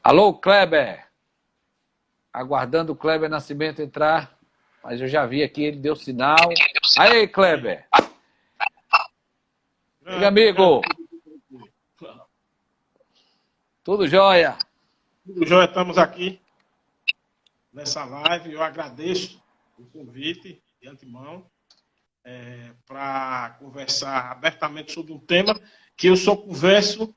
Alô, Kleber. Aguardando o Kleber Nascimento entrar, mas eu já vi aqui, ele deu sinal. Aí, Kleber. Meu amigo. Tudo jóia? Tudo jóia, estamos aqui nessa live. Eu agradeço o convite de antemão para conversar abertamente sobre um tema que eu só converso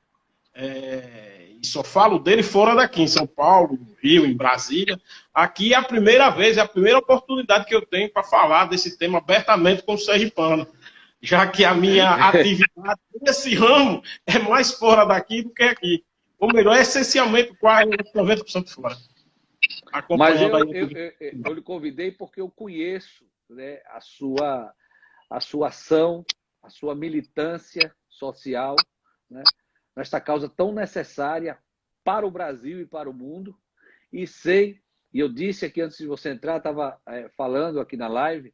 e só falo dele fora daqui, em São Paulo, no Rio, em Brasília. Aqui é a primeira vez, é a primeira oportunidade que eu tenho para falar desse tema abertamente com o sergipano, já que a minha atividade nesse ramo é mais fora daqui do que aqui. Ou melhor, é essencialmente quase 90% fora. Mas Acompanhando aí. eu lhe convidei porque eu conheço, né, a sua ação, a sua militância social, né, nesta causa tão necessária para o Brasil e para o mundo. E sei, e eu disse aqui antes de você entrar, estava falando aqui na live,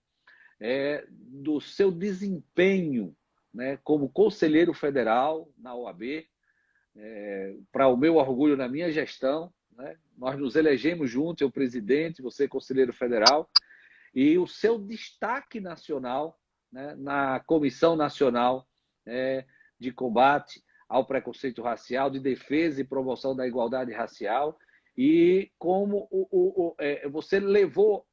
do seu desempenho, né, como conselheiro federal na OAB, para o meu orgulho na minha gestão, né, nós nos elegemos juntos, eu presidente, você conselheiro federal, e o seu destaque nacional, né, na Comissão Nacional de Combate ao Preconceito Racial, de defesa e promoção da igualdade racial, e como você levou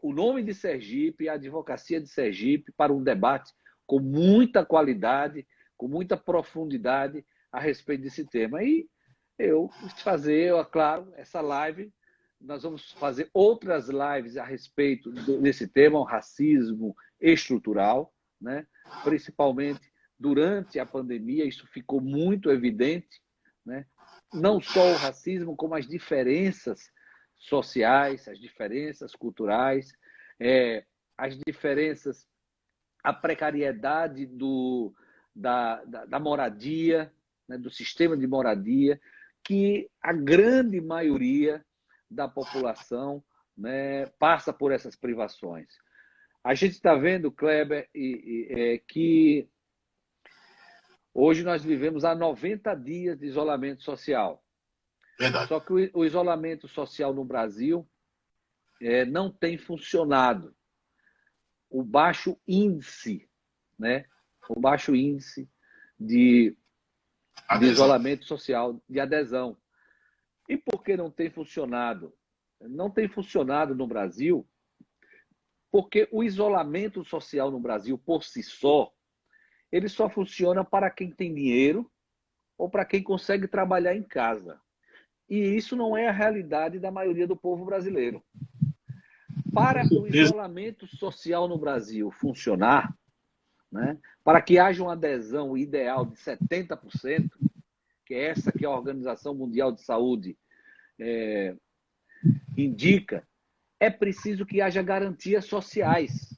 o nome de Sergipe, a advocacia de Sergipe, para um debate com muita qualidade, com muita profundidade a respeito desse tema. E eu quis fazer, claro, essa live. Nós vamos fazer outras lives a respeito desse tema, o racismo estrutural, né? Principalmente durante a pandemia, isso ficou muito evidente, né? Não só o racismo, como as diferenças sociais, as diferenças culturais, as diferenças, a precariedade da moradia, né, do sistema de moradia, que a grande maioria da população, né, passa por essas privações. A gente está vendo, Kleber, que hoje nós vivemos há 90 dias de isolamento social. Verdade. Só que o isolamento social no Brasil não tem funcionado. O baixo índice, né? O baixo índice de isolamento social, de adesão. E por que não tem funcionado? Não tem funcionado no Brasil porque o isolamento social no Brasil, por si só, ele só funciona para quem tem dinheiro ou para quem consegue trabalhar em casa. E isso não é a realidade da maioria do povo brasileiro. Para o isolamento social no Brasil funcionar, né, para que haja uma adesão ideal de 70%, que é essa que a Organização Mundial de Saúde indica, é preciso que haja garantias sociais.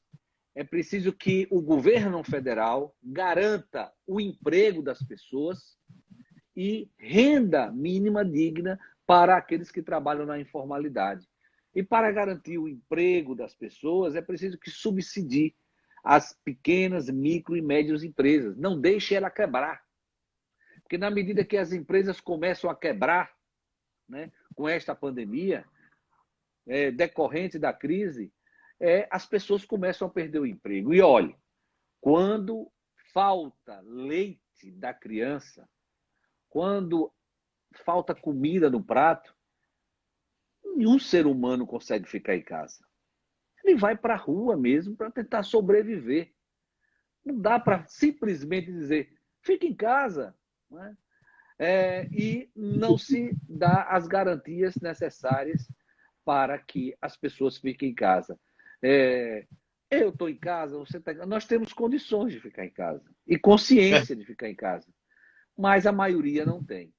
É preciso que o governo federal garanta o emprego das pessoas e renda mínima digna para aqueles que trabalham na informalidade. E para garantir o emprego das pessoas, é preciso que subsidie as pequenas, micro e médias empresas. Não deixe ela quebrar. Porque na medida que as empresas começam a quebrar, né, com esta pandemia, decorrente da crise, as pessoas começam a perder o emprego. E olhe, quando falta leite da criança, quando falta comida no prato, nenhum ser humano consegue ficar em casa. Ele vai para a rua mesmo para tentar sobreviver. Não dá para simplesmente dizer, fica em casa. Né? E não se dá as garantias necessárias para que as pessoas fiquem em casa. Eu estou em casa, você está em casa. Nós temos condições de ficar em casa e consciência de ficar em casa, mas a maioria não tem.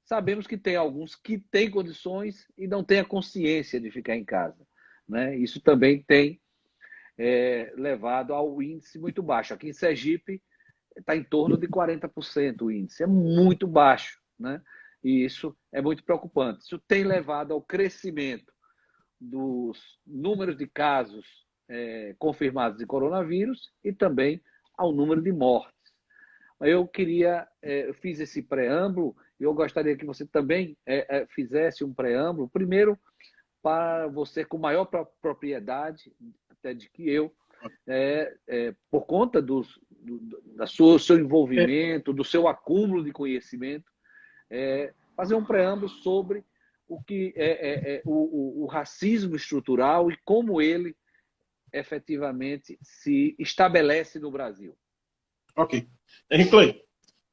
Sabemos que tem alguns que têm condições e não têm a consciência de ficar em casa. Né? Isso também tem levado ao índice muito baixo. Aqui em Sergipe está em torno de 40% o índice, é muito baixo. Né? E isso é muito preocupante. Isso tem levado ao crescimento dos números de casos confirmados de coronavírus e também ao número de mortes. Eu queria, eu fiz esse preâmbulo, e eu gostaria que você também fizesse um preâmbulo, primeiro para você com maior propriedade, até de que eu, por conta seu envolvimento, do seu acúmulo de conhecimento, fazer um preâmbulo sobre o que o racismo estrutural e como ele efetivamente se estabelece no Brasil. Ok. Henrique Clay,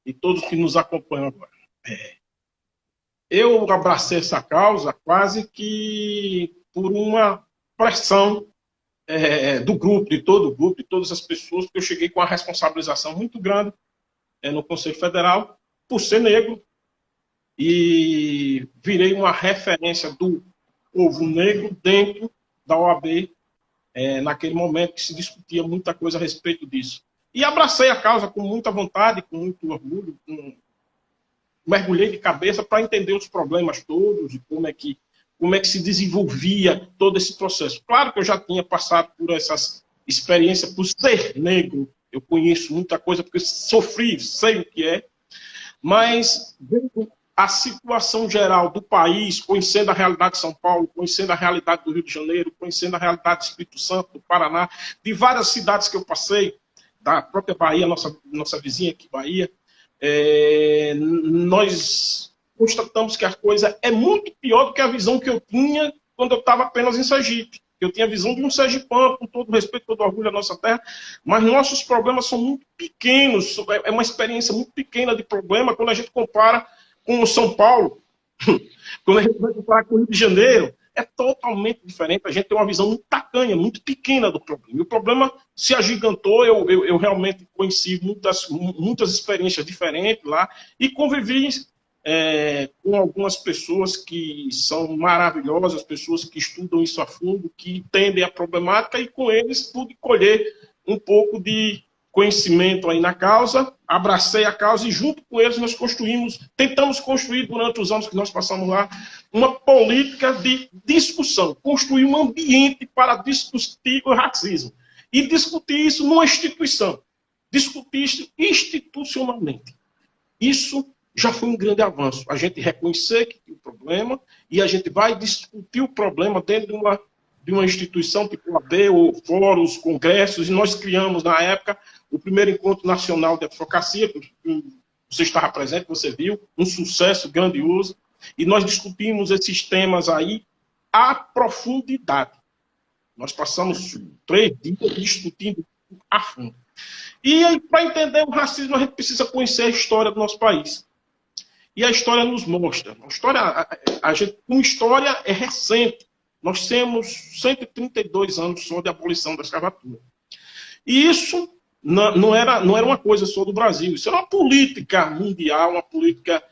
e todos que nos acompanham agora. Eu abracei essa causa quase que por uma pressão do grupo, de todo o grupo, de todas as pessoas, porque eu cheguei com uma responsabilização muito grande no Conselho Federal, por ser negro, e virei uma referência do povo negro dentro da OAB, naquele momento que se discutia muita coisa a respeito disso. E abracei a causa com muita vontade, com muito orgulho, mergulhei de cabeça para entender os problemas todos e como é que se desenvolvia todo esse processo. Claro que eu já tinha passado por essas experiências, por ser negro, eu conheço muita coisa, porque sofri, sei o que é, mas a situação geral do país, conhecendo a realidade de São Paulo, conhecendo a realidade do Rio de Janeiro, conhecendo a realidade do Espírito Santo, do Paraná, de várias cidades que eu passei, da própria Bahia, nossa vizinha aqui, Bahia, nós constatamos que a coisa é muito pior do que a visão que eu tinha quando eu estava apenas em Sergipe. Eu tinha a visão de um sergipano, com todo respeito, todo orgulho à nossa terra, mas nossos problemas são muito pequenos, é uma experiência muito pequena de problema quando a gente compara com o São Paulo, quando a gente vai comparar com o Rio de Janeiro, é totalmente diferente. A gente tem uma visão muito tacanha, muito pequena do problema. E o problema se agigantou, eu realmente conheci muitas experiências diferentes lá e convivi com algumas pessoas que são maravilhosas, pessoas que estudam isso a fundo, que entendem a problemática, e com eles pude colher um pouco de conhecimento aí na causa, abracei a causa e junto com eles nós tentamos construir durante os anos que nós passamos lá, uma política de discussão, construir um ambiente para discutir o racismo e discutir isso numa instituição, discutir isso institucionalmente. Isso já foi um grande avanço, a gente reconhecer que tem um problema e a gente vai discutir o problema dentro de uma instituição tipo a OAB, ou fóruns, congressos, e nós criamos, na época, o primeiro encontro nacional de advocacia, que você estava presente, você viu, um sucesso grandioso, e nós discutimos esses temas aí à profundidade. Nós passamos 3 dias discutindo a fundo. E aí, para entender o racismo, a gente precisa conhecer a história do nosso país. E a história nos mostra. Uma história é recente. Nós temos 132 anos só de abolição da escravatura. E isso não era uma coisa só do Brasil. Isso era uma política mundial, uma política,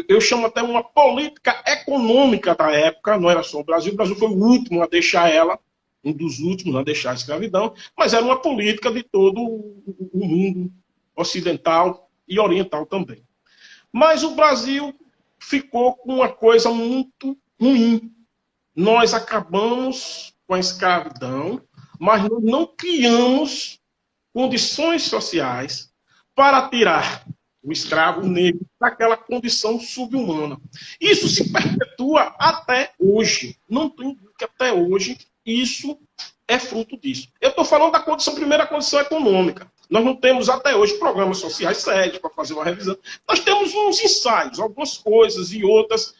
eu chamo até uma política econômica da época. Não era só o Brasil. O Brasil foi o último a deixar ela, um dos últimos a deixar a escravidão, mas era uma política de todo o mundo ocidental e oriental também. Mas o Brasil ficou com uma coisa muito ruim. Nós acabamos com a escravidão, mas nós não criamos condições sociais para tirar o escravo negro daquela condição subhumana. Isso se perpetua até hoje. Não tem que até hoje isso é fruto disso. Eu estou falando da primeira condição econômica. Nós não temos até hoje programas sociais sérios para fazer uma revisão. Nós temos uns ensaios, algumas coisas e outras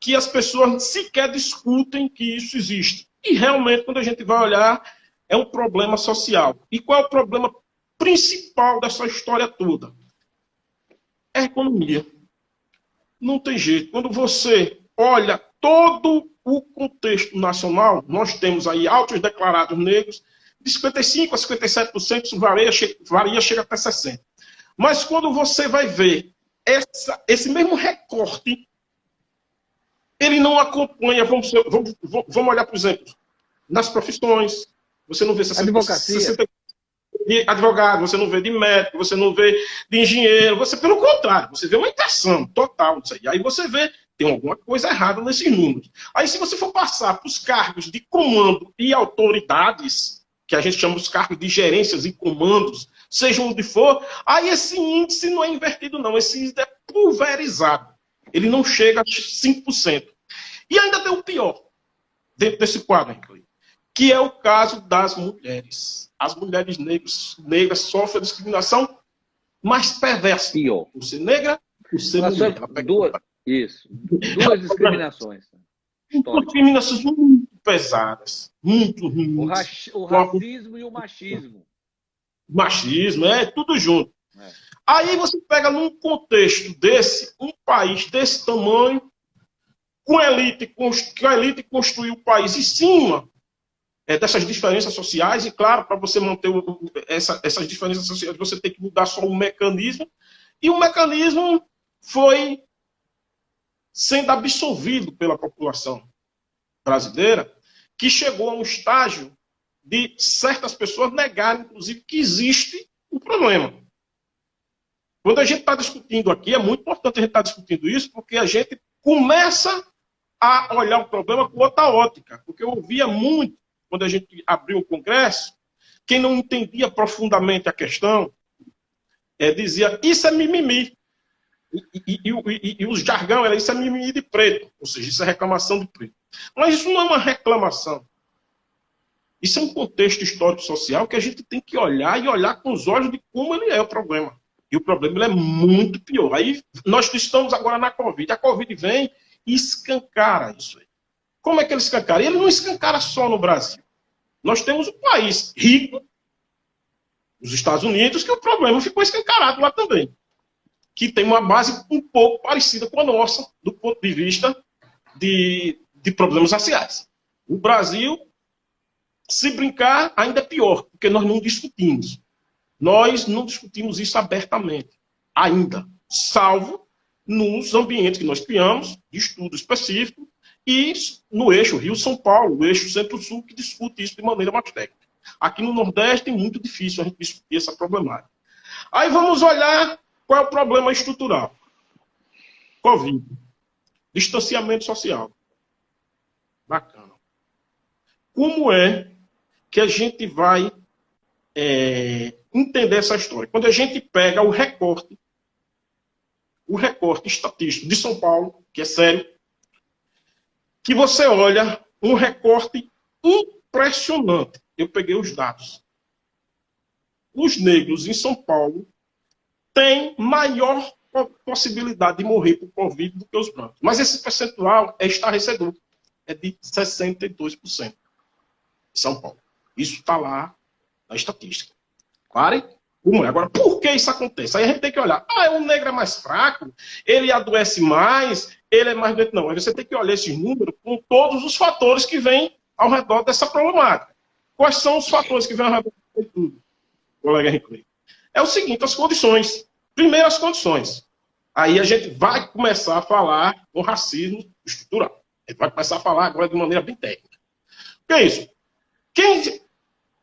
que as pessoas sequer discutem que isso existe. E realmente, quando a gente vai olhar, é um problema social. E qual é o problema principal dessa história toda? É a economia. Não tem jeito. Quando você olha todo o contexto nacional, nós temos aí autos declarados negros, de 55% a 57%, isso varia, chega até 60%. Mas quando você vai ver esse mesmo recorte, ele não acompanha, vamos olhar, por exemplo, nas profissões, você não vê 60% de advogado, você não vê de médico, você não vê de engenheiro, pelo contrário, você vê uma inversão total disso aí. Aí você vê, tem alguma coisa errada nesses números. Aí se você for passar para os cargos de comando e autoridades, que a gente chama os cargos de gerências e comandos, seja onde for, aí esse índice não é invertido, não. Esse índice é pulverizado. Ele não chega a 5%. E ainda tem o pior dentro desse quadro, que é o caso das mulheres. As mulheres negras sofrem a discriminação mais perversa. Pior. Por ser negra, por ser mulher. Duas discriminações. Discriminações muito pesadas. Muito ruins. O racismo e o machismo. Machismo, tudo junto. Aí você pega num contexto desse, um país desse tamanho, com a elite construiu o país em cima dessas diferenças sociais, e claro, para você manter essas diferenças sociais, você tem que mudar só o mecanismo, e o mecanismo foi sendo absorvido pela população brasileira, que chegou a um estágio de certas pessoas negarem, inclusive, que existe um problema. Quando a gente está discutindo aqui, é muito importante a gente estar discutindo isso, porque a gente começa a olhar o problema com outra ótica. Porque eu ouvia muito, quando a gente abriu o Congresso, quem não entendia profundamente a questão, dizia, isso é mimimi. E os jargão, isso é mimimi de preto. Ou seja, isso é reclamação de preto. Mas isso não é uma reclamação. Isso é um contexto histórico-social que a gente tem que olhar e olhar com os olhos de como ele é o problema. E o problema ele é muito pior. Aí nós estamos agora na Covid. A Covid vem e escancara isso aí. Como é que ele escancara? Ele não escancara só no Brasil. Nós temos um país rico, os Estados Unidos, que o problema ficou escancarado lá também. Que tem uma base um pouco parecida com a nossa, do ponto de vista de problemas raciais. O Brasil, se brincar, ainda é pior, porque nós não discutimos. Nós não discutimos isso abertamente, ainda, salvo nos ambientes que nós criamos, de estudo específico, e no eixo Rio-São Paulo, o eixo Centro-Sul, que discute isso de maneira mais técnica. Aqui no Nordeste é muito difícil a gente discutir essa problemática. Aí vamos olhar qual é o problema estrutural. Covid. Distanciamento social. Bacana. Como é que a gente vai entender essa história? Quando a gente pega o recorte estatístico de São Paulo, que é sério, que você olha um recorte impressionante. Eu peguei os dados. Os negros em São Paulo têm maior possibilidade de morrer por Covid do que os brancos. Mas esse percentual é estarrecedor. É de 62% em São Paulo. Isso está lá na estatística. Claro? Como é? Agora, por que isso acontece? Aí a gente tem que olhar. O negro é mais fraco, ele adoece mais, ele é mais doente. Não, aí você tem que olhar esses números com todos os fatores que vêm ao redor dessa problemática. Quais são os fatores que vêm ao redor de tudo, colega Henrique? É o seguinte, as condições. Primeiro, as condições. Aí a gente vai começar a falar do racismo estrutural. A gente vai começar a falar agora de maneira bem técnica. O que é isso?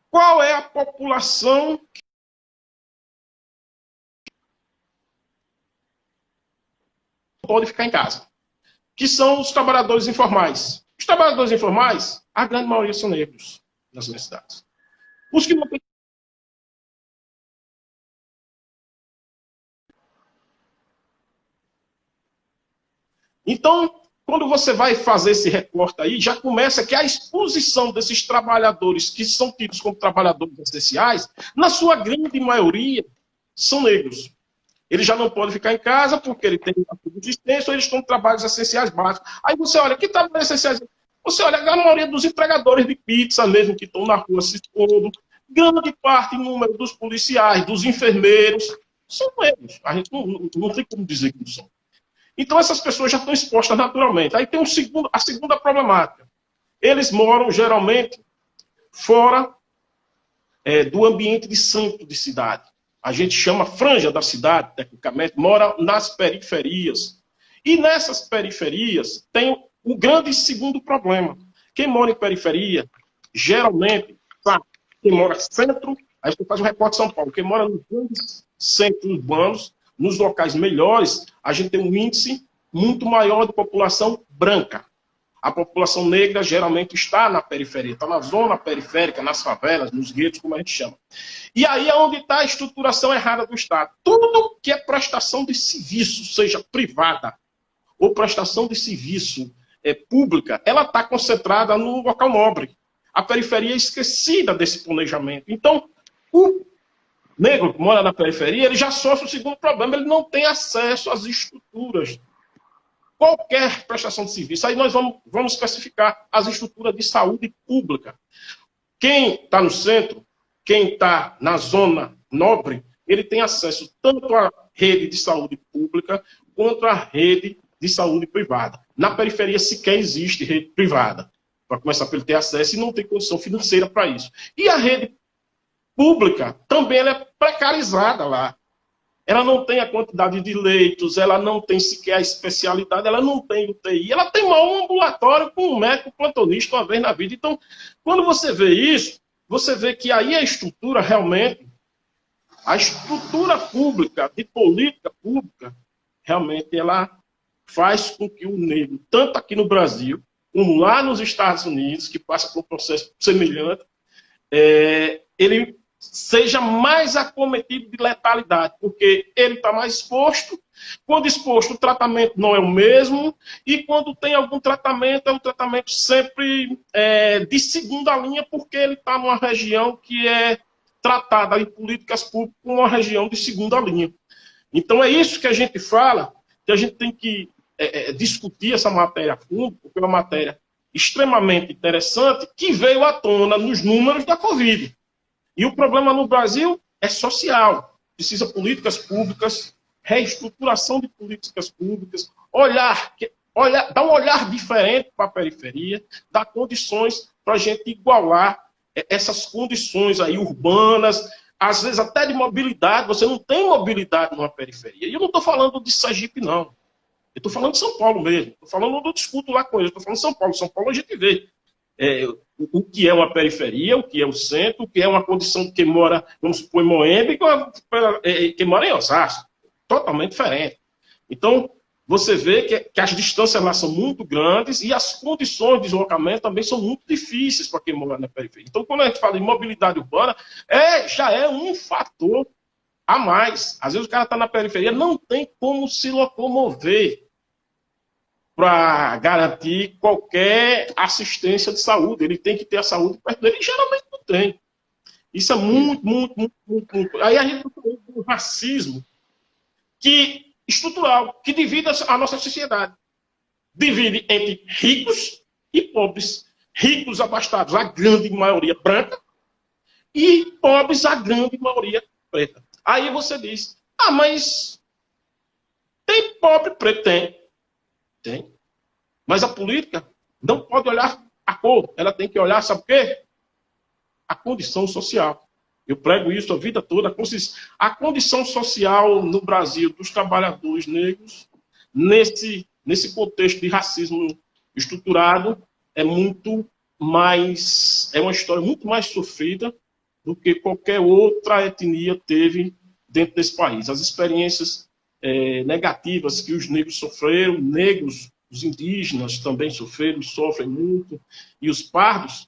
Qual é a população que pode ficar em casa? Que são os trabalhadores informais. Os trabalhadores informais, a grande maioria são negros nas universidades. Os que não têm. Então, quando você vai fazer esse recorte aí, já começa que a exposição desses trabalhadores que são tidos como trabalhadores essenciais, na sua grande maioria, são negros. Ele já não pode ficar em casa porque ele tem uma subsistência ou eles estão em trabalhos essenciais básicos. Aí você olha, que trabalhos essenciais? Você olha, a maioria dos entregadores de pizza mesmo que estão na rua se expondo, grande parte, número dos policiais, dos enfermeiros, são negros. A gente não tem como dizer que não são. Então essas pessoas já estão expostas naturalmente. Aí tem a segunda problemática. Eles moram geralmente fora do ambiente de centro de cidade. A gente chama franja da cidade, tecnicamente, mora nas periferias. E nessas periferias tem o grande segundo problema. Quem mora em periferia, geralmente, quem mora centro, aí você faz um recorte de São Paulo, quem mora nos grandes centros urbanos, nos locais melhores, a gente tem um índice muito maior de população branca. A população negra geralmente está na periferia, está na zona periférica, nas favelas, nos guetos, como a gente chama. E aí é onde está a estruturação errada do Estado. Tudo que é prestação de serviço, seja privada ou prestação de serviço pública, ela está concentrada no local nobre. A periferia é esquecida desse planejamento. Então, o negro que mora na periferia, ele já sofre o segundo problema, ele não tem acesso às estruturas. Qualquer prestação de serviço. Aí nós vamos especificar as estruturas de saúde pública. Quem está no centro, quem está na zona nobre, ele tem acesso tanto à rede de saúde pública quanto à rede de saúde privada. Na periferia sequer existe rede privada, para começar a ter acesso e não tem condição financeira para isso. E a rede pública também ela é precarizada lá. Ela não tem a quantidade de leitos, ela não tem sequer a especialidade, ela não tem UTI, ela tem mal um ambulatório com um médico plantonista uma vez na vida. Então, quando você vê isso, você vê que aí a estrutura realmente, a estrutura pública, de política pública, realmente ela faz com que o negro, tanto aqui no Brasil, como lá nos Estados Unidos, que passa por um processo semelhante, ele seja mais acometido de letalidade, porque ele está mais exposto. Quando exposto, o tratamento não é o mesmo, e quando tem algum tratamento, é um tratamento sempre de segunda linha, porque ele está numa região que é tratada em políticas públicas como uma região de segunda linha. Então é isso que a gente fala, que a gente tem que discutir essa matéria a fundo, porque é uma matéria extremamente interessante, que veio à tona nos números da Covid. E o problema no Brasil é social. Precisa políticas públicas, reestruturação de políticas públicas, dar um olhar diferente para a periferia, dar condições para a gente igualar essas condições aí urbanas, às vezes até de mobilidade. Você não tem mobilidade numa periferia. E eu não estou falando de Sergipe, não. Eu estou falando de São Paulo mesmo. Estou falando do disputo lá com eles. Estou falando de São Paulo. São Paulo a gente vê o que é uma periferia, o que é o centro, o que é uma condição de quem mora, vamos supor, em Moembe, e quem mora em Osasco. Totalmente diferente. Então, você vê que as distâncias lá são muito grandes e as condições de deslocamento também são muito difíceis para quem mora na periferia. Então, quando a gente fala em mobilidade urbana, já é um fator a mais. Às vezes o cara está na periferia, não tem como se locomover para garantir qualquer assistência de saúde. Ele tem que ter a saúde perto dele, e geralmente não tem. Isso é muito, muito, muito, muito, muito. Aí a gente fala do racismo estrutural, que divide a nossa sociedade. Divide entre ricos e pobres. Ricos abastados, a grande maioria branca, e pobres, a grande maioria preta. Aí você diz, mas tem pobre preto? Tem. Mas a política não pode olhar a cor, ela tem que olhar, sabe o quê? A condição social. Eu prego isso a vida toda. A condição social no Brasil dos trabalhadores negros, nesse contexto de racismo estruturado, é uma história muito mais sofrida do que qualquer outra etnia teve dentro desse país. As experiências negativas que os negros sofreram, os indígenas também sofreram, sofrem muito, e os pardos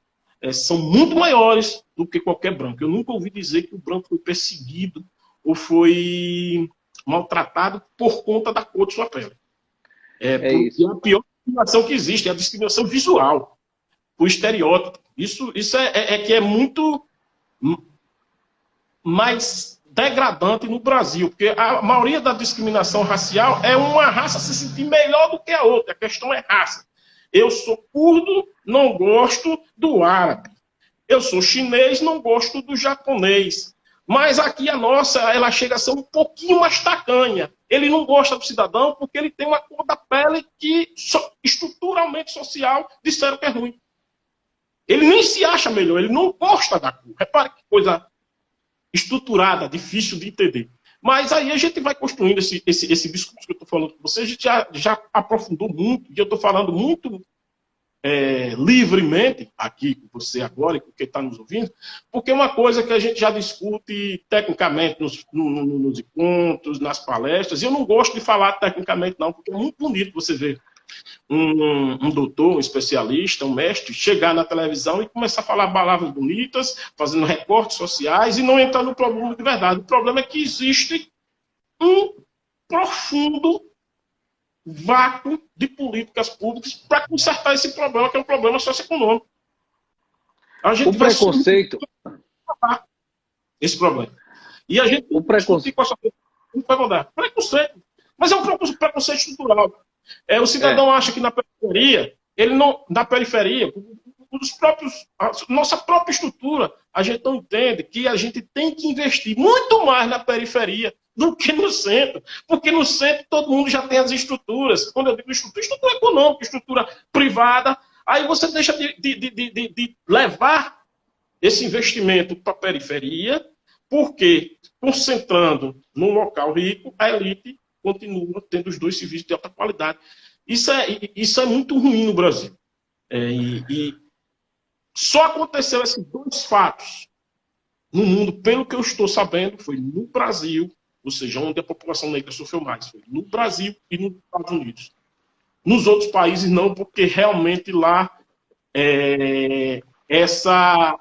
são muito maiores do que qualquer branco. Eu nunca ouvi dizer que o branco foi perseguido ou foi maltratado por conta da cor de sua pele. Porque a pior discriminação que existe é a discriminação visual, o estereótipo. Isso que é muito mais degradante no Brasil, porque a maioria da discriminação racial é uma raça se sentir melhor do que a outra. A questão é raça. Eu sou curdo, não gosto do árabe. Eu sou chinês, não gosto do japonês. Mas aqui a nossa, ela chega a ser um pouquinho mais tacanha. Ele não gosta do cidadão porque ele tem uma cor da pele que, estruturalmente social, disseram que é ruim. Ele nem se acha melhor, ele não gosta da cor. Repare que coisa estruturada, difícil de entender. Mas aí a gente vai construindo esse discurso que eu estou falando com vocês, a gente já aprofundou muito, e eu estou falando muito livremente aqui com você agora e com quem está nos ouvindo, porque é uma coisa que a gente já discute tecnicamente nos encontros, nas palestras, e eu não gosto de falar tecnicamente não, porque é muito bonito você ver um doutor, um especialista, um mestre, chegar na televisão e começar a falar palavras bonitas, fazendo recortes sociais e não entrar no problema de verdade. O problema é que existe um profundo vácuo de políticas públicas para consertar esse problema, que é um problema socioeconômico. A gente O preconceito... vai esse problema. E a gente o preconceito... não vai mudar. Preconceito. Mas é um preconceito estrutural. O cidadão acha que na periferia, ele não, na periferia, nossa própria estrutura, a gente não entende que a gente tem que investir muito mais na periferia do que no centro. Porque no centro todo mundo já tem as estruturas. Quando eu digo estrutura econômica, estrutura privada, aí você deixa de levar esse investimento para a periferia, porque concentrando num local rico, a elite continua tendo os dois serviços de alta qualidade. Isso é muito ruim no Brasil. E só aconteceu esses dois fatos no mundo, pelo que eu estou sabendo, foi no Brasil, ou seja, onde a população negra sofreu mais, foi no Brasil e nos Estados Unidos. Nos outros países não, porque realmente lá essa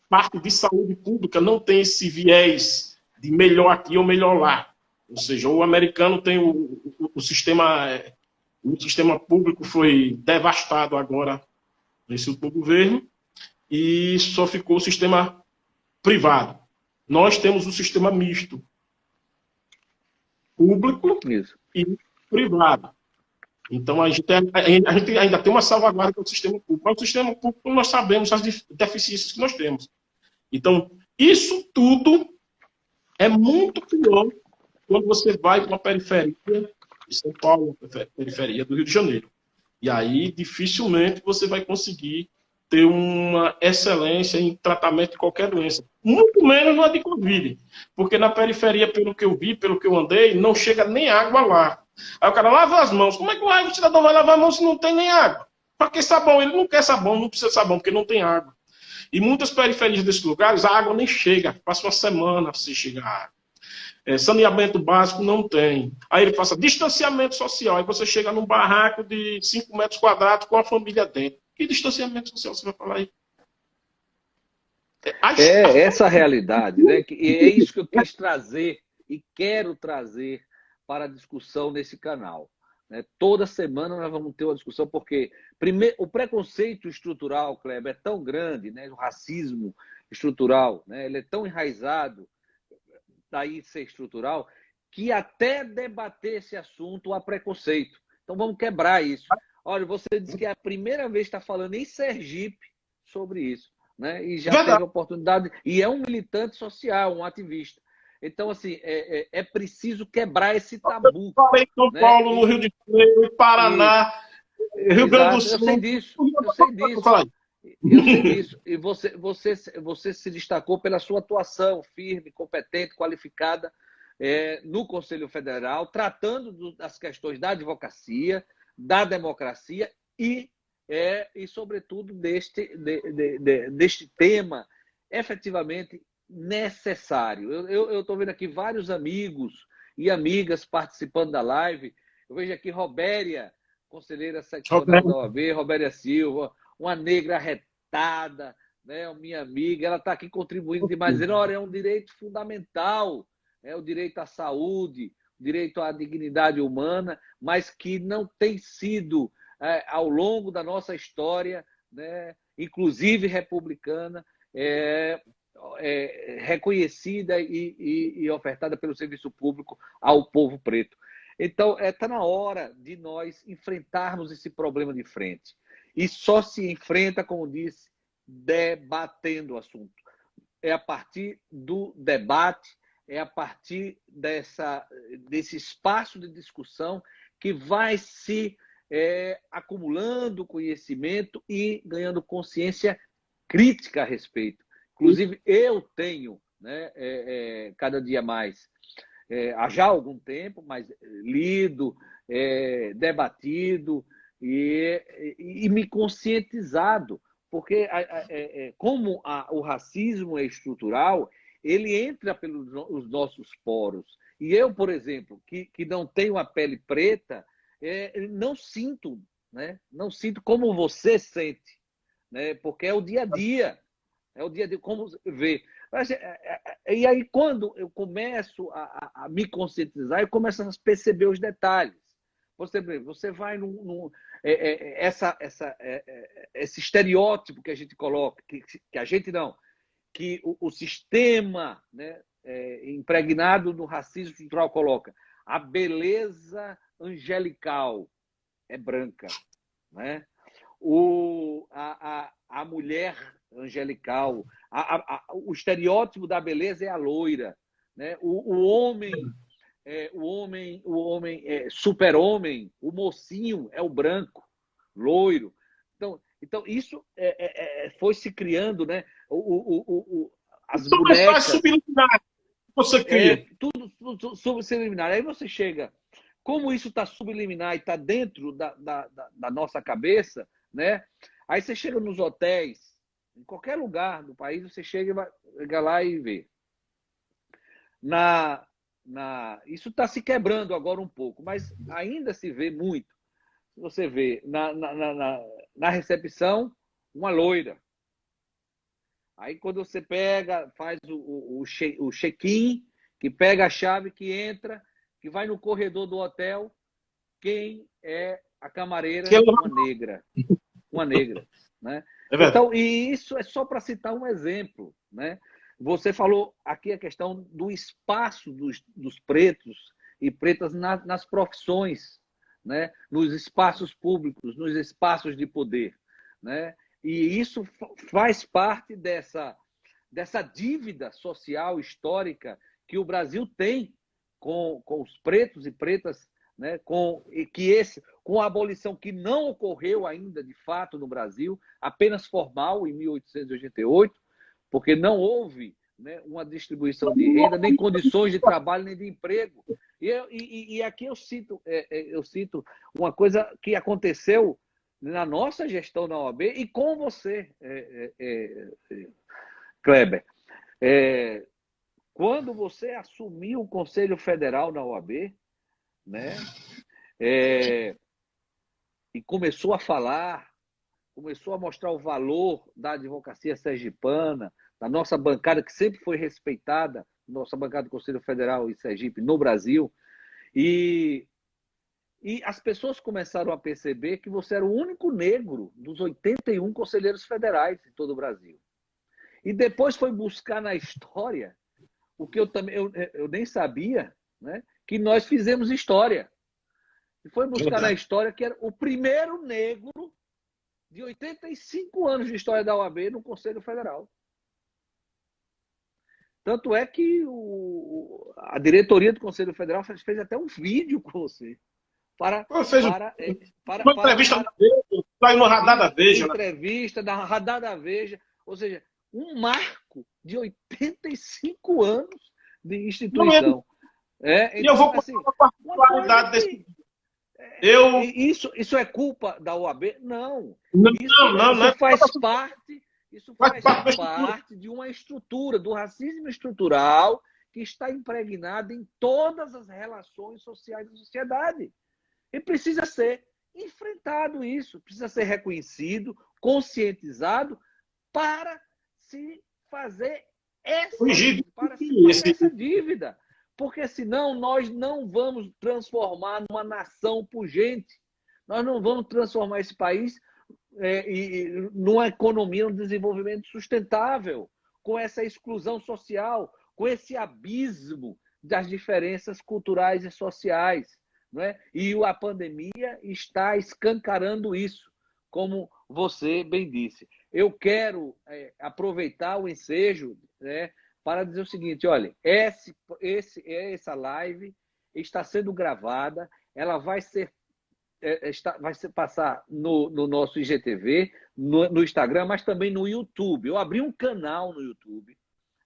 parte de saúde pública não tem esse viés de melhor aqui ou melhor lá. Ou seja, o americano tem o sistema público foi devastado agora nesse último governo e só ficou o sistema privado. Nós temos um sistema misto, público e privado. Então, a gente ainda tem uma salvaguarda para o sistema público. Mas o sistema público, nós sabemos as deficiências que nós temos. Então, isso tudo é muito pior quando você vai para a periferia de São Paulo, periferia do Rio de Janeiro. E aí, dificilmente, você vai conseguir ter uma excelência em tratamento de qualquer doença. Muito menos no de Covid. Porque na periferia, pelo que eu vi, pelo que eu andei, não chega nem água lá. Aí o cara lava as mãos. Como é que o cidadão vai lavar a mão se não tem nem água? Para que sabão? Ele não quer sabão, não precisa de sabão, porque não tem água. E muitas periferias desses lugares, a água nem chega. Passa uma semana se chegar a água. Saneamento básico não tem. Aí ele passa distanciamento social. Aí você chega num barraco de 5 metros quadrados com a família dentro. Que distanciamento social você vai falar aí? Essa realidade, né? E é isso que eu quis trazer e quero trazer para a discussão nesse canal. Né? Toda semana nós vamos ter uma discussão, porque primeiro, o preconceito estrutural, Kleber, é tão grande, né? O racismo estrutural, né? Ele é tão enraizado, daí ser estrutural, que até debater esse assunto há preconceito. Então vamos quebrar isso. Olha, você disse que é a primeira vez que está falando em Sergipe sobre isso, né? E já teve a oportunidade, e é um militante social, um ativista. Então, assim, é preciso quebrar esse tabu. Eu falei em São Paulo, no Rio de Janeiro, em Paraná, Rio Grande do Sul. Eu sei disso. Eu sei disso. E você se destacou pela sua atuação firme, competente, qualificada no Conselho Federal, tratando das questões da advocacia, da democracia e sobretudo, deste tema efetivamente necessário. Eu estou vendo aqui vários amigos e amigas participando da live. Eu vejo aqui Robéria, conselheira seccional da OAB, Robéria Silva, uma negra arretada, né, minha amiga, ela está aqui contribuindo demais, dizendo, olha, é um direito fundamental, o direito à saúde, o direito à dignidade humana, mas que não tem sido, ao longo da nossa história, né, inclusive republicana, reconhecida e ofertada pelo serviço público ao povo preto. Então, está na hora de nós enfrentarmos esse problema de frente. E só se enfrenta, como disse, debatendo o assunto. É a partir do debate, é a partir desse espaço de discussão que vai se acumulando conhecimento e ganhando consciência crítica a respeito. Inclusive, eu tenho, né, cada dia mais, há já algum tempo, mas lido, debatido e me conscientizado, porque como o racismo é estrutural, ele entra pelos nossos poros. E eu, por exemplo, que não tenho a pele preta, não sinto, né? Não sinto como você sente, né? Porque é o dia a dia. É o dia a dia, como vê. E aí, quando eu começo a me conscientizar, eu começo a perceber os detalhes. Você vai esse estereótipo que a gente coloca, que a gente não, que o sistema, né, impregnado no racismo estrutural coloca. A beleza angelical é branca, né? A mulher angelical, o estereótipo da beleza é a loira, né? O homem super-homem, o mocinho é o branco, loiro. Então isso foi se criando, né? As São mensagens bonecas, subliminares que você cria. tudo subliminar. Aí você chega, como isso está subliminar e está dentro da nossa cabeça, né? Aí você chega nos hotéis, em qualquer lugar do país, você chega lá e vê. Isso está se quebrando agora um pouco, mas ainda se vê muito. Você vê na recepção uma loira. Aí quando você pega, faz o check-in, que pega a chave, que entra, que vai no corredor do hotel, quem é a camareira? Uma negra. Uma negra, né? Então, e isso é só para citar um exemplo, né? Você falou aqui a questão do espaço dos pretos e pretas nas profissões, né? Nos espaços públicos, nos espaços de poder, né? E isso faz parte dessa dívida social histórica que o Brasil tem com os pretos e pretas, né? Com a abolição que não ocorreu ainda de fato no Brasil, apenas formal em 1888, porque não houve, né, uma distribuição de renda, nem condições de trabalho, nem de emprego. E aqui eu cito uma coisa que aconteceu na nossa gestão na OAB e com você, Kleber. Quando você assumiu o Conselho Federal na OAB, né, e começou a falar, começou a mostrar o valor da advocacia sergipana, da nossa bancada, que sempre foi respeitada, nossa bancada do Conselho Federal em Sergipe, no Brasil, e as pessoas começaram a perceber que você era o único negro dos 81 conselheiros federais em todo o Brasil. E depois foi buscar na história o que eu nem sabia, né, que nós fizemos história. E foi buscar na história que era o primeiro negro de 85 anos de história da OAB no Conselho Federal. Tanto é que a diretoria do Conselho Federal fez até um vídeo com você. Uma entrevista da Veja, uma radada Veja. Entrevista da radada Veja. Ou seja, um marco de 85 anos de instituição. E eu vou contar uma particularidade desse. Isso é culpa da OAB? Não. Não. Isso faz parte de uma estrutura, do racismo estrutural que está impregnado em todas as relações sociais da sociedade. E precisa ser enfrentado isso, precisa ser reconhecido, conscientizado para se fazer essa dívida. Porque senão nós não vamos transformar numa nação pujante. Nós não vamos transformar esse país numa economia, num desenvolvimento sustentável, com essa exclusão social, com esse abismo das diferenças culturais e sociais. Não é? E a pandemia está escancarando isso, como você bem disse. Eu quero aproveitar o ensejo, né, para dizer o seguinte: olha, essa live está sendo gravada, ela vai passar no nosso IGTV, no Instagram, mas também no YouTube. Eu abri um canal no YouTube,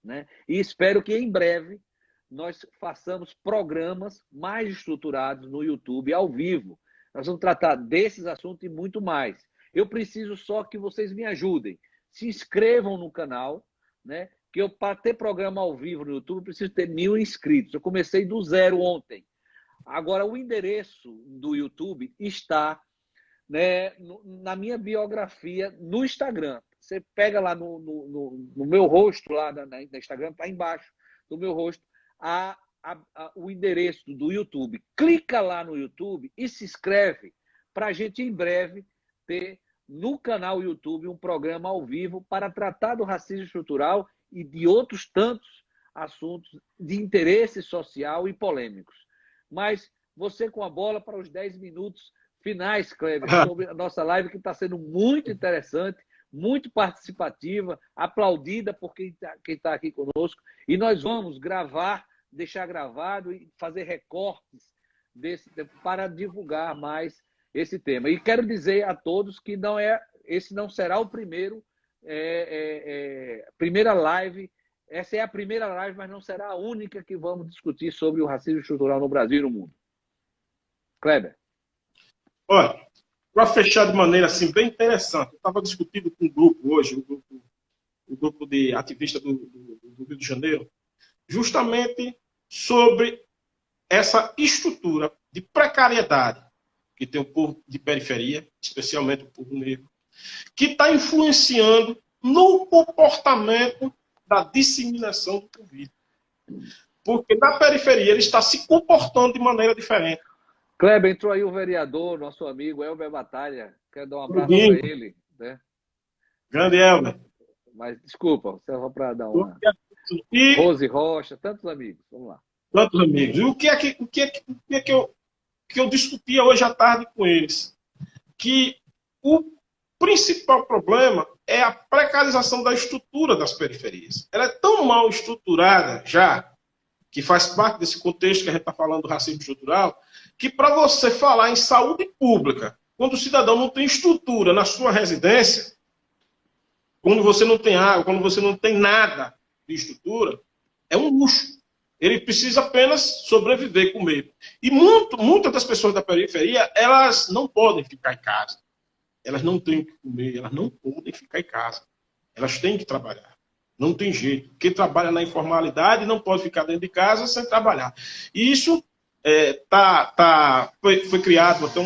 né, e espero que em breve nós façamos programas mais estruturados no YouTube, ao vivo. Nós vamos tratar desses assuntos e muito mais. Eu preciso só que vocês me ajudem. Se inscrevam no canal, né? Que para ter programa ao vivo no YouTube, eu preciso ter 1.000 inscritos. Eu comecei do zero ontem. Agora, o endereço do YouTube está, né, na minha biografia no Instagram. Você pega lá no meu rosto, lá no Instagram, está embaixo do meu rosto, o endereço do YouTube. Clica lá no YouTube e se inscreve para a gente, em breve, ter no canal YouTube um programa ao vivo para tratar do racismo estrutural e de outros tantos assuntos de interesse social e polêmicos. Mas você com a bola para os 10 minutos finais, Kleber, sobre a nossa live, que está sendo muito interessante, muito participativa, aplaudida por quem está aqui conosco. E nós vamos gravar, deixar gravado e fazer recortes para divulgar mais esse tema. E quero dizer a todos que esse não será o primeira live. Essa é a primeira live, mas não será a única que vamos discutir sobre o racismo estrutural no Brasil e no mundo. Kleber. Olha, para fechar de maneira assim, bem interessante, eu estava discutindo com um grupo hoje, o grupo de ativistas do Rio de Janeiro, justamente sobre essa estrutura de precariedade que tem o povo de periferia, especialmente o povo negro, que está influenciando no comportamento da disseminação do Covid. Porque na periferia ele está se comportando de maneira diferente. Kleber, entrou aí o vereador, nosso amigo Elber Batalha. Quero dar um abraço para ele. Né? Grande Elber. Mas, desculpa, só para dar uma... Rose Rocha, tantos amigos. Vamos lá. Tantos amigos. E o que é que eu discutia hoje à tarde com eles? Que o principal problema é a precarização da estrutura das periferias. Ela é tão mal estruturada já, que faz parte desse contexto que a gente está falando do racismo estrutural, que para você falar em saúde pública, quando o cidadão não tem estrutura na sua residência, quando você não tem água, quando você não tem nada de estrutura, é um luxo. Ele precisa apenas sobreviver, comer. E muitas das pessoas da periferia, elas não podem ficar em casa. Elas não têm o que comer, elas não podem ficar em casa. Elas têm que trabalhar. Não tem jeito. Quem trabalha na informalidade não pode ficar dentro de casa sem trabalhar. E isso foi criado até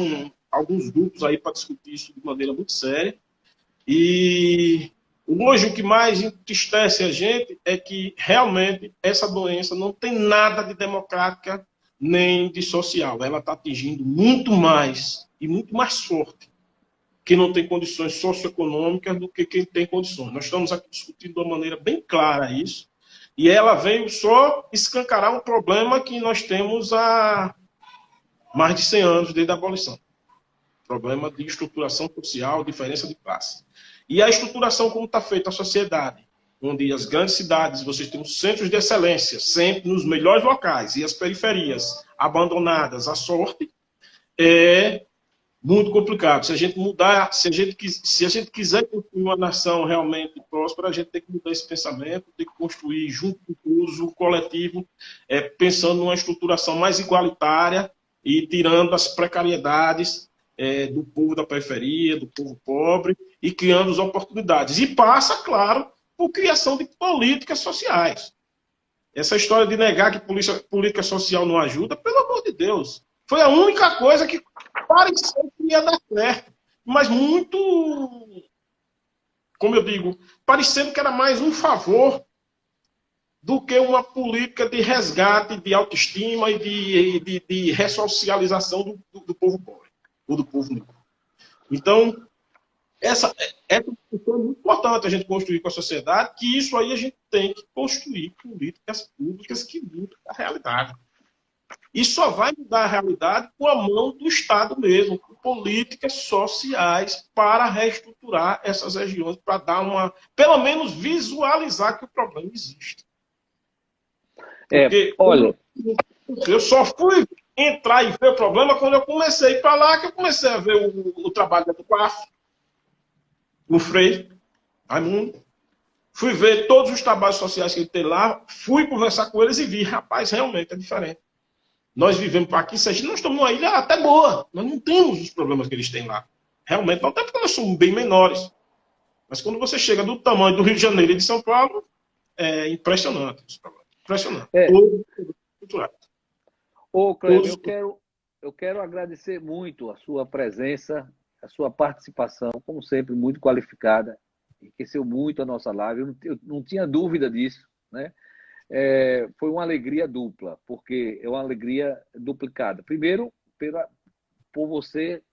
alguns grupos aí para discutir isso de maneira muito séria. E hoje o que mais entristece a gente é que realmente essa doença não tem nada de democrática nem de social. Ela está atingindo muito mais e muito mais forte quem não tem condições socioeconômicas do que quem tem condições. Nós estamos aqui discutindo de uma maneira bem clara isso, e ela veio só escancarar um problema que nós temos há mais de 100 anos desde a abolição. Problema de estruturação social, diferença de classe. E a estruturação como está feita a sociedade, onde as grandes cidades, vocês têm os centros de excelência, sempre nos melhores locais, e as periferias abandonadas à sorte, é muito complicado. Se a gente mudar, se a gente quiser construir uma nação realmente próspera, a gente tem que mudar esse pensamento, tem que construir junto com todos o coletivo, pensando numa estruturação mais igualitária e tirando as precariedades do povo da periferia, do povo pobre, e criando as oportunidades. E passa, claro, por criação de políticas sociais. Essa história de negar que política social não ajuda, pelo amor de Deus, foi a única coisa que pareceu que ia dar certo, mas muito, como eu digo, parecendo que era mais um favor do que uma política de resgate, de autoestima e de ressocialização do povo pobre, ou do povo negro. Então, essa discussão é muito importante a gente construir com a sociedade, que isso aí a gente tem que construir políticas públicas que mudem a realidade. E só vai mudar a realidade com a mão do Estado mesmo, com políticas sociais para reestruturar essas regiões, para dar pelo menos visualizar que o problema existe. Porque olha, eu só fui entrar e ver o problema quando eu comecei a ir para lá, que eu comecei a ver o trabalho do CUAF, no Freire, Raimundo. Fui ver todos os trabalhos sociais que ele tem lá, fui conversar com eles e vi, rapaz, realmente é diferente. Nós vivemos aqui, nós estamos numa ilha até boa. Nós não temos os problemas que eles têm lá. Realmente, não, até porque nós somos bem menores. Mas quando você chega do tamanho do Rio de Janeiro e de São Paulo, é impressionante. Impressionante. Ô, Cleber, eu quero agradecer muito a sua presença, a sua participação, como sempre, muito qualificada. Enriqueceu muito a nossa live. Eu não tinha dúvida disso, né? Foi uma alegria dupla, porque é uma alegria duplicada. Primeiro, por você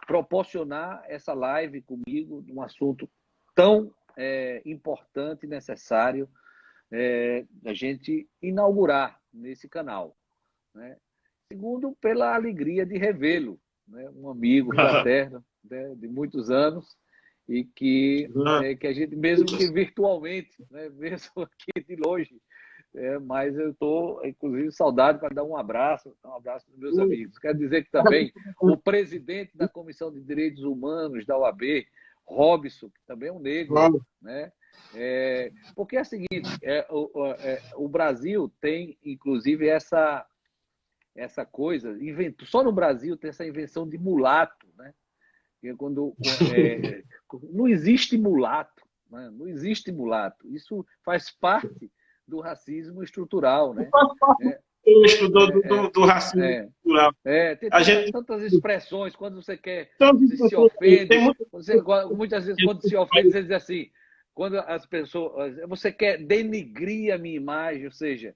proporcionar essa live comigo, um assunto tão importante e necessário a gente inaugurar nesse canal, né? Segundo, pela alegria de revê-lo, né? Um amigo fraterno, né, de muitos anos, e que a gente, mesmo que virtualmente, né, mesmo aqui de longe, mas eu estou, inclusive, saudade para dar um abraço dos meus amigos. Quero dizer que também o presidente da Comissão de Direitos Humanos da OAB, Robson, que também é um negro, né? Porque é o seguinte, o Brasil tem, inclusive, essa coisa, só no Brasil tem essa invenção de mulato, né? Não existe mulato, né? Não existe mulato. Isso faz parte do racismo estrutural, né? Do racismo estrutural. Tem tantas expressões, quando você quer se ofende, muitas vezes quando se ofende, você diz assim, quando as pessoas, você quer denigrir a minha imagem, ou seja,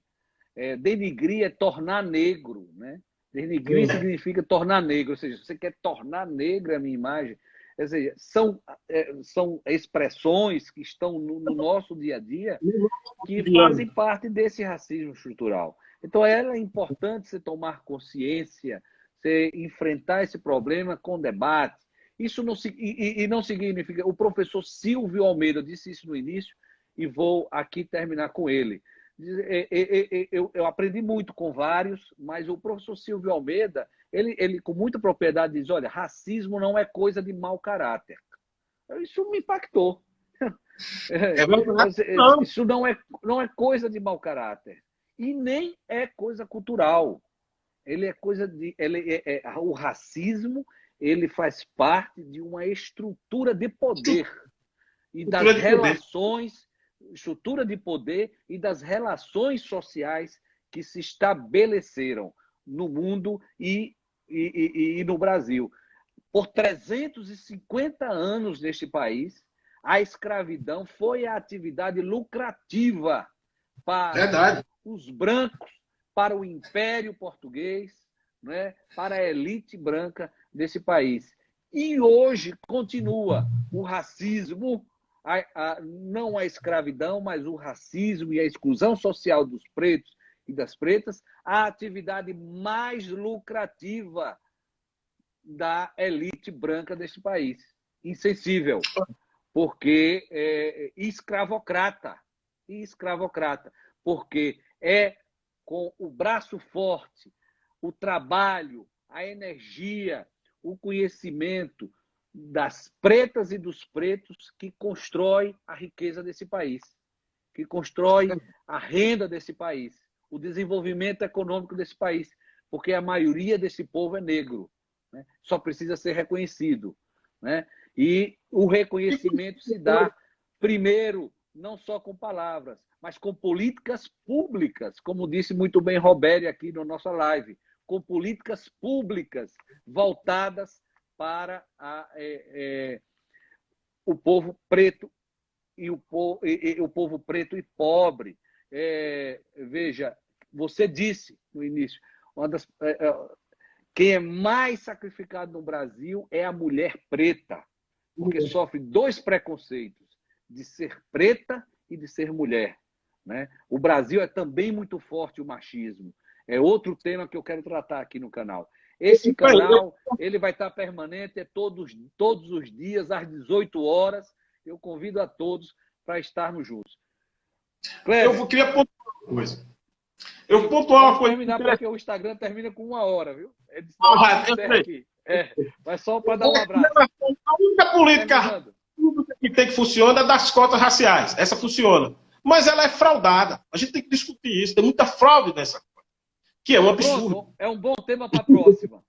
denigrir é tornar negro, né? Denigrir significa tornar negro, ou seja, você quer tornar negra a minha imagem. Ou seja, são expressões que estão no nosso dia a dia que fazem parte desse racismo estrutural. Então, é importante você tomar consciência, você enfrentar esse problema com debate. Isso não significa... O professor Silvio Almeida disse isso no início e vou aqui terminar com ele. Eu aprendi muito com vários, mas o professor Silvio Almeida, ele com muita propriedade diz, olha, racismo não é coisa de mau caráter. Isso me impactou. Isso não é coisa de mau caráter. E nem é coisa cultural. Ele é coisa de... o racismo, ele faz parte de uma estrutura de poder. E das relações... estrutura de poder e das relações sociais que se estabeleceram no mundo e no Brasil. Por 350 anos neste país, a escravidão foi a atividade lucrativa para os brancos, para o Império Português, né, para a elite branca desse país. E hoje continua o racismo, não a escravidão, mas o racismo e a exclusão social dos pretos e das pretas, a atividade mais lucrativa da elite branca deste país. Insensível, porque escravocrata, porque é com o braço forte, o trabalho, a energia, o conhecimento das pretas e dos pretos que constrói a riqueza desse país, que constrói a renda desse país, o desenvolvimento econômico desse país, porque a maioria desse povo é negro, né? Só precisa ser reconhecido, né? E o reconhecimento se dá, primeiro, não só com palavras, mas com políticas públicas, como disse muito bem Robério aqui na nossa live, com políticas públicas voltadas para o povo preto e o povo preto e pobre. Veja, você disse no início, quem é mais sacrificado no Brasil é a mulher preta, porque sofre dois preconceitos, de ser preta e de ser mulher, né? O Brasil é também muito forte o machismo. É outro tema que eu quero tratar aqui no canal. Esse canal, ele vai estar permanente todos os dias, às 18 horas. Eu convido a todos para estarmos juntos. Cléber, eu queria pontuar uma coisa. Eu pontuar uma coisa. Terminar porque o Instagram termina com 1 hora, viu? Mas só para dar um abraço. A única política que tem que funcionar é das cotas raciais. Essa funciona. Mas ela é fraudada. A gente tem que discutir isso. Tem muita fraude nessa coisa. Que é um absurdo. Pronto, é um bom tema para a próxima.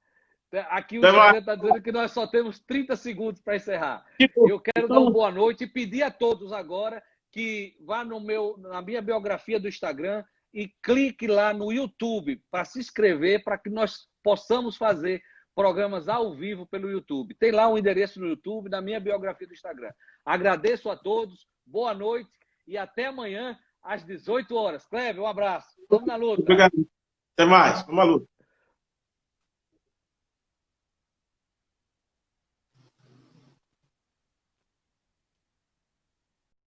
Aqui o presidente está dizendo que nós só temos 30 segundos para encerrar. Eu quero dar uma boa noite e pedir a todos agora que vá na minha biografia do Instagram, e clique lá no YouTube para se inscrever, para que nós possamos fazer programas ao vivo pelo YouTube. Tem lá o endereço no YouTube, na minha biografia do Instagram. Agradeço a todos, boa noite e até amanhã às 18 horas. Cleber, um abraço. Vamos na luta. Obrigado. Até mais. Vamos à luta.